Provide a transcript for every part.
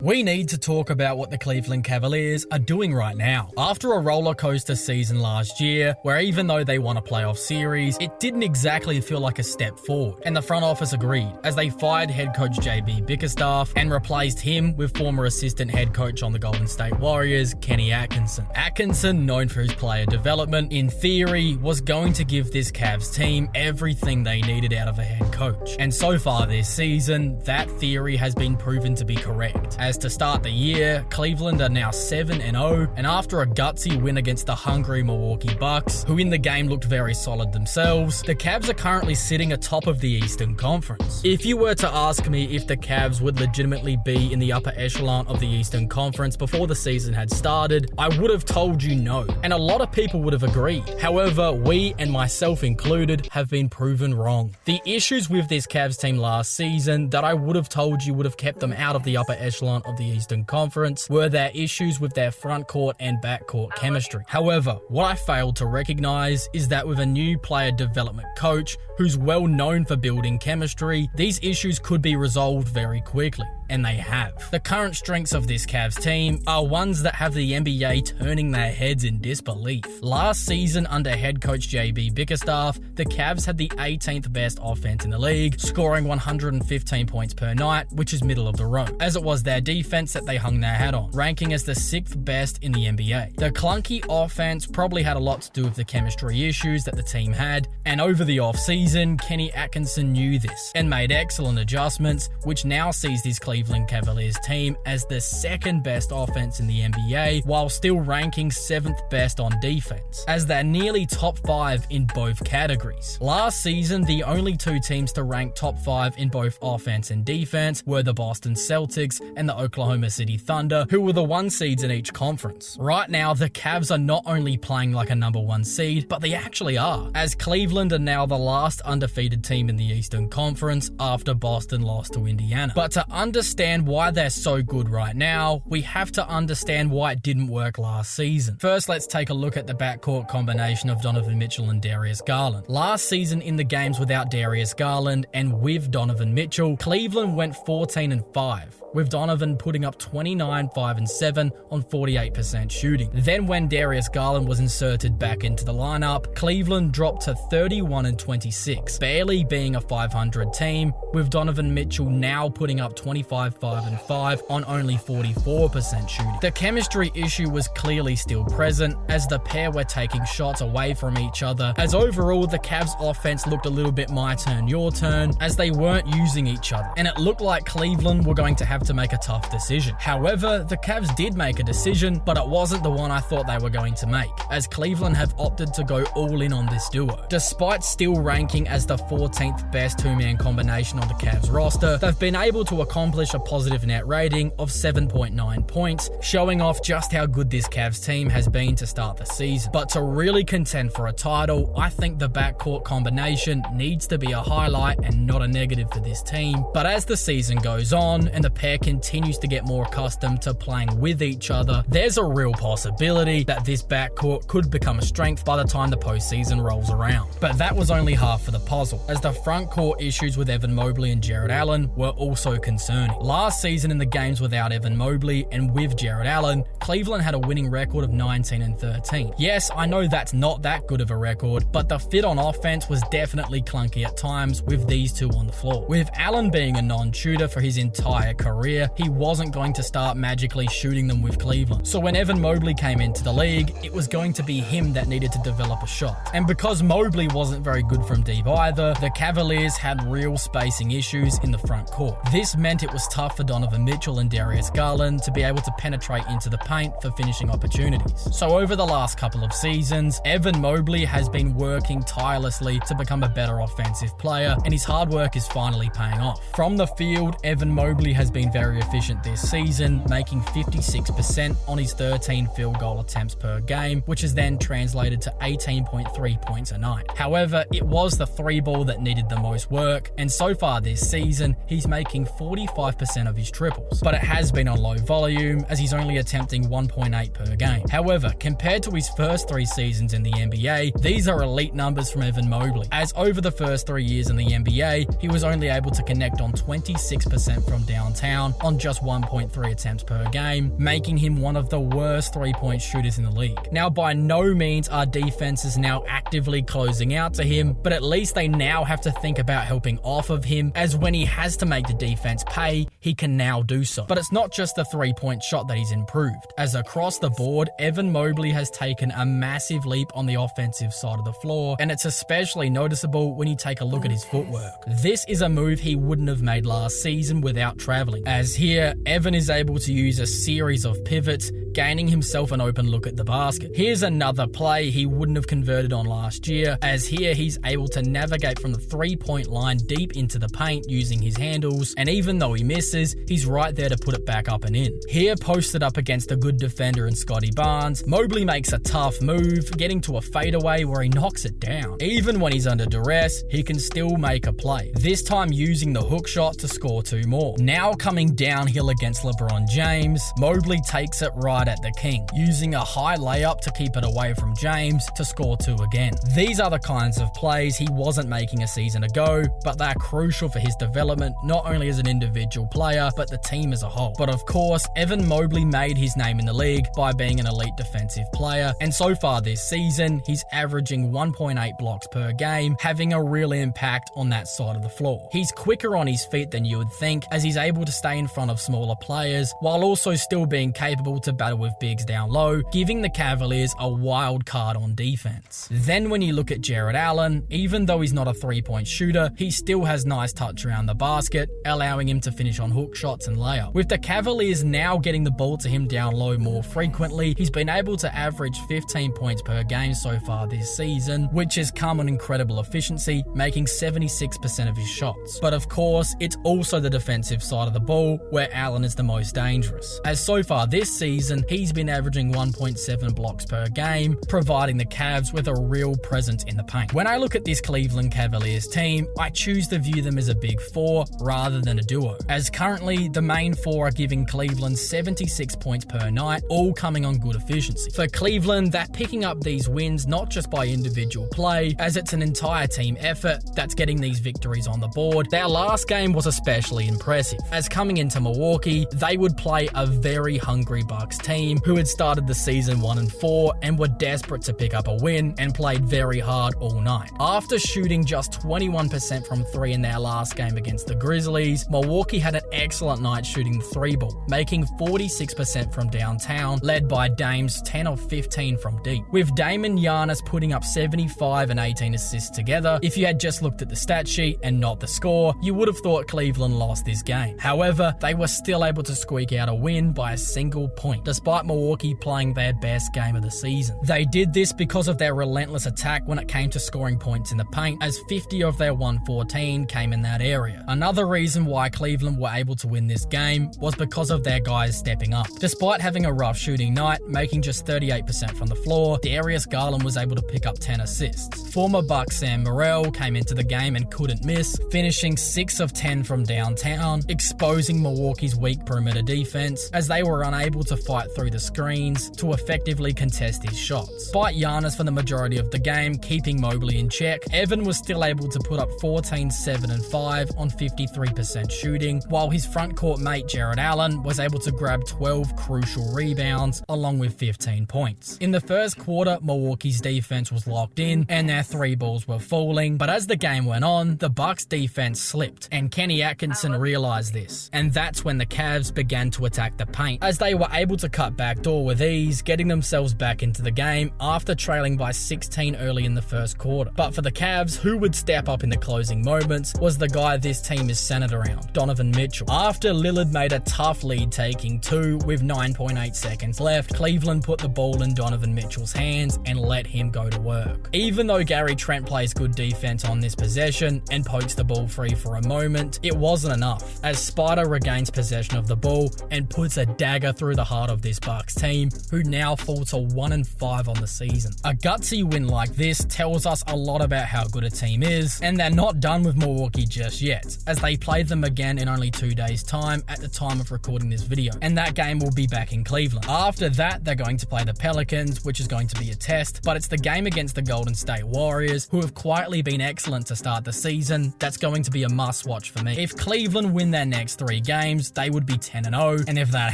We need to talk about what the Cleveland Cavaliers are doing right now. After a rollercoaster season last year, where even though they won a playoff series, it didn't exactly feel like a step forward. And the front office agreed, as they fired head coach JB Bickerstaff and replaced him with former assistant head coach on the Golden State Warriors, Kenny Atkinson. Atkinson, known for his player development, in theory, was going to give this Cavs team everything they needed out of a head coach. And so far this season, that theory has been proven to be correct. As to start the year, Cleveland are now 7-0, and after a gutsy win against the hungry Milwaukee Bucks, who in the game looked very solid themselves, the Cavs are currently sitting atop of the Eastern Conference. If you were to ask me if the Cavs would legitimately be in the upper echelon of the Eastern Conference before the season had started, I would have told you no, and a lot of people would have agreed. However, we, and myself included, have been proven wrong. The issues with this Cavs team last season that I would have told you would have kept them out of the upper echelon of the Eastern Conference were their issues with their front court and back court chemistry. However, what I failed to recognize is that with a new player development coach who's well known for building chemistry, these issues could be resolved very quickly. And they have. The current strengths of this Cavs team are ones that have the NBA turning their heads in disbelief. Last season, under head coach JB Bickerstaff, the Cavs had the 18th best offense in the league, scoring 115 points per night, which is middle of the road, as it was their defense that they hung their hat on, ranking as the 6th best in the NBA. The clunky offense probably had a lot to do with the chemistry issues that the team had, and over the offseason, Kenny Atkinson knew this and made excellent adjustments, which now sees these Cleveland Cavaliers team as the 2nd best offense in the NBA, while still ranking 7th best on defense, as they're nearly top 5 in both categories. Last season, the only two teams to rank top 5 in both offense and defense were the Boston Celtics and the Oklahoma City Thunder, who were the 1 seeds in each conference. Right now, the Cavs are not only playing like a number 1 seed, but they actually are, as Cleveland are now the last undefeated team in the Eastern Conference after Boston lost to Indiana. But to understand why they're so good right now, we have to understand why it didn't work last season. First, let's take a look at the backcourt combination of Donovan Mitchell and Darius Garland. Last season, in the games without Darius Garland and with Donovan Mitchell, Cleveland went 14-5, with Donovan putting up 29, 5, and 7 on 48% shooting. Then when Darius Garland was inserted back into the lineup, Cleveland dropped to 31-26, barely being a 500 team, with Donovan Mitchell now putting up 25, 5, and 5 on only 44% shooting. The chemistry issue was clearly still present, as the pair were taking shots away from each other, as overall the Cavs offense looked a little bit my turn, your turn, as they weren't using each other, and it looked like Cleveland were going to have to make a tough decision. However, the Cavs did make a decision, but it wasn't the one I thought they were going to make, as Cleveland have opted to go all in on this duo. Despite still ranking as the 14th best two-man combination on the Cavs roster, they've been able to accomplish a positive net rating of 7.9 points, showing off just how good this Cavs team has been to start the season. But to really contend for a title, I think the backcourt combination needs to be a highlight and not a negative for this team. But as the season goes on and the pair continues to get more accustomed to playing with each other, there's a real possibility that this backcourt could become a strength by the time the postseason rolls around. But that was only half of the puzzle, as the front court issues with Evan Mobley and Jarrett Allen were also concerning. Last season in the games without Evan Mobley and with Jarrett Allen, Cleveland had a winning record of 19-13. Yes, I know that's not that good of a record, but the fit on offense was definitely clunky at times with these two on the floor. With Allen being a non-shooter for his entire career, he wasn't going to start magically shooting them with Cleveland. So when Evan Mobley came into the league, it was going to be him that needed to develop a shot. And because Mobley wasn't very good from deep either, the Cavaliers had real spacing issues in the front court. This meant it was tough for Donovan Mitchell and Darius Garland to be able to penetrate into the paint for finishing opportunities. So over the last couple of seasons, Evan Mobley has been working tirelessly to become a better offensive player, and his hard work is finally paying off. From the field, Evan Mobley has been very efficient this season, making 56% on his 13 field goal attempts per game, which is then translated to 18.3 points a night. However, it was the 3-ball that needed the most work, and so far this season, he's making 45% of his triples. But it has been on low volume, as he's only attempting 1.8 per game. However, compared to his first 3 seasons in the NBA, these are elite numbers from Evan Mobley, as over the first 3 years in the NBA, he was only able to connect on 26% from downtown downtown on just 1.3 attempts per game, making him one of the worst three-point shooters in the league. Now, by no means are defenses now actively closing out to him, but at least they now have to think about helping off of him, as when he has to make the defense pay, he can now do so. But it's not just the three-point shot that he's improved, as across the board, Evan Mobley has taken a massive leap on the offensive side of the floor, and it's especially noticeable when you take a look at his footwork. This is a move he wouldn't have made last season without traveling, as here, Evan is able to use a series of pivots, gaining himself an open look at the basket. Here's another play he wouldn't have converted on last year, as here he's able to navigate from the three-point line deep into the paint using his handles, and even though he misses, he's right there to put it back up and in. Here, posted up against a good defender in Scotty Barnes, Mobley makes a tough move, getting to a fadeaway where he knocks it down. Even when he's under duress, he can still make a play, this time using the hook shot to score 2 more. Now coming downhill against LeBron James, Mobley takes it right at the king, using a high layup to keep it away from James to score 2 again. These are the kinds of plays he wasn't making a season ago, but they're crucial for his development, not only as an individual player, but the team as a whole. But of course, Evan Mobley made his name in the league by being an elite defensive player, and so far this season, he's averaging 1.8 blocks per game, having a real impact on that side of the floor. He's quicker on his feet than you would think, as he's able to stay in front of smaller players, while also still being capable to battle with bigs down low, giving the Cavaliers a wild card on defense. Then when you look at Jarrett Allen, even though he's not a three-point shooter, he still has nice touch around the basket, allowing him to finish on hook shots and layups. With the Cavaliers now getting the ball to him down low more frequently, he's been able to average 15 points per game so far this season, which has come on incredible efficiency, making 76% of his shots. But of course, it's also the defensive side of the ball where Allen is the most dangerous, as so far this season, he's been averaging 1.7 blocks per game, providing the Cavs with a real presence in the paint. When I look at this Cleveland Cavaliers team, I choose to view them as a big four rather than a duo, as currently the main four are giving Cleveland 76 points per night, all coming on good efficiency. For Cleveland, they're picking up these wins not just by individual play, as it's an entire team effort that's getting these victories on the board. Their last game was especially impressive, as coming into Milwaukee, they would play a very hungry Bucks team who had started the season 1-4 and were desperate to pick up a win and played very hard all night. After shooting just 21% from 3 in their last game against the Grizzlies, Milwaukee had an excellent night shooting the 3-ball, making 46% from downtown, led by Dame's 10 of 15 from deep. With Dame and Giannis putting up 75 and 18 assists together, if you had just looked at the stat sheet and not the score, you would have thought Cleveland lost this game. However, they were still able to squeak out a win by a single point, despite Milwaukee playing their best game of the season. They did this because of their relentless attack when it came to scoring points in the paint, as 50 of their 114 came in that area. Another reason why Cleveland were able to win this game was because of their guys stepping up. Despite having a rough shooting night, making just 38% from the floor, Darius Garland was able to pick up 10 assists. Former Buck Sam Morrell came into the game and couldn't miss, finishing 6 of 10 from downtown, exposing Milwaukee's weak perimeter defense, as they were unable to fight through the screens to effectively contest his shots. Despite Giannis for the majority of the game keeping Mobley in check, Evan was still able to put up 14, 7 and 5 on 53% shooting, while his frontcourt mate Jarrett Allen was able to grab 12 crucial rebounds along with 15 points. In the first quarter, Milwaukee's defense was locked in and their 3 balls were falling, but as the game went on, the Bucks defense slipped, and Kenny Atkinson realized this, and that's when the Cavs began to attack the paint, as they were able to cut backdoor with ease, getting themselves back into the game after trailing by 16 early in the first quarter. But for the Cavs, who would step up in the closing moments was the guy this team is centered around, Donovan Mitchell. After Lillard made a tough lead taking 2 with 9.8 seconds left, Cleveland put the ball in Donovan Mitchell's hands and let him go to work. Even though Gary Trent plays good defense on this possession and pokes the ball free for a moment, it wasn't enough, as Spider regains possession of the ball and puts a dagger through the heart of this Bucks team, who now fall to 1-5 on the season. A gutsy win like this tells us a lot about how good a team is, and they're not done with Milwaukee just yet, as they played them again in only 2 days' time at the time of recording this video, and that game will be back in Cleveland. After that, they're going to play the Pelicans, which is going to be a test, but it's the game against the Golden State Warriors, who have quietly been excellent to start the season, that's going to be a must-watch for me. If Cleveland win their next 3 3 games, they would be 10-0, and if that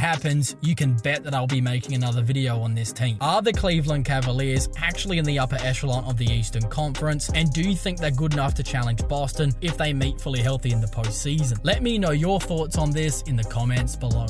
happens, you can bet that I'll be making another video on this team. Are the Cleveland Cavaliers actually in the upper echelon of the Eastern Conference, and do you think they're good enough to challenge Boston if they meet fully healthy in the postseason? Let me know your thoughts on this in the comments below.